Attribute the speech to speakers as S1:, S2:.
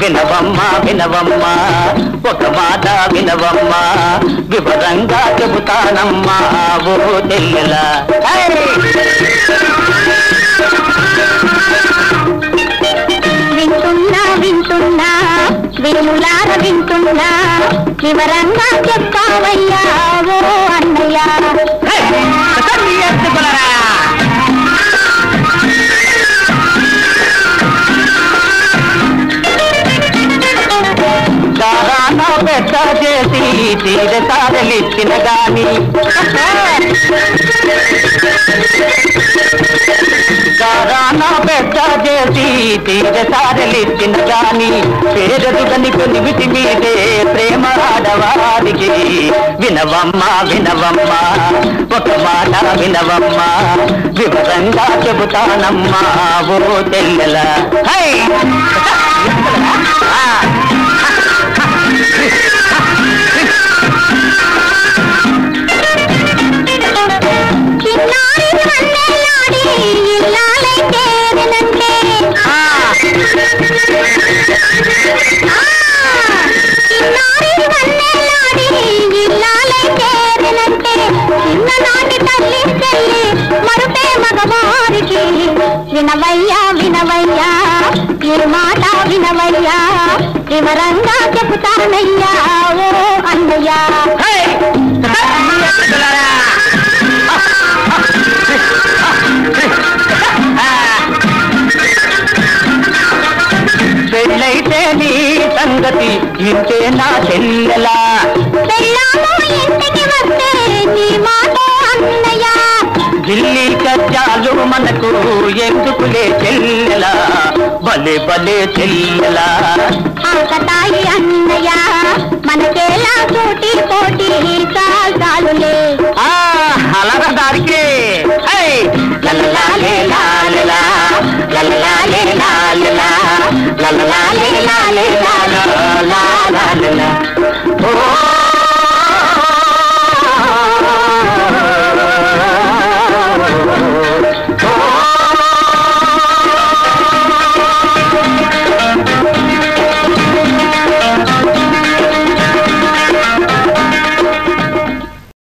S1: వినవమ్మా వినవమ్మా ఒక మాట వినవమ్మా వివరంగా చెబుతానమ్మా ఓ చెల్లెలా
S2: వింటున్నా వింటున్నా వినులార వింటున్నా వివరంగా చెప్తావయ్యా ఓ అన్నయ్య
S1: గారానా పెద్ద చేసి తీరసారలిచ్చిన గాని గారానా పెద్ద చేసి తీరసారలిచ్చిన గాని పేరదుగని కొనివిటి మీదే ప్రేమ ఆడవారికి వినవమ్మా వినవమ్మా ఒక మాట వినవమ్మా వివరంగా చెబుతానమ్మా ఓ చెల్లెల
S2: వినవయ్యా వినవయ్యా ఈ మాట వినవయ్యా వివరంగా చెబుతానయ్యా ఓ అన్నయ్యా
S1: పెళ్ళైతే నీ సంగతి ఇంతే నా చెల్లెలా
S2: పెళ్ళాము ఇంటికి వస్తే నీ మాట అన్నయ్యా
S1: ఢిల్లీ కజ్జాలు మనకు ఎందుకులే చెల్లెలా భలే భలే చెల్లెలా
S2: ఆకతాయి అన్నయ్య మనకేలా పోటీ పోటీ చాలులే
S1: అలాగా దానికి లల్లలాలే లాలలా లల్లలాలే లాలలా లల్లలాలే లాలే లాలా లాలా ఓ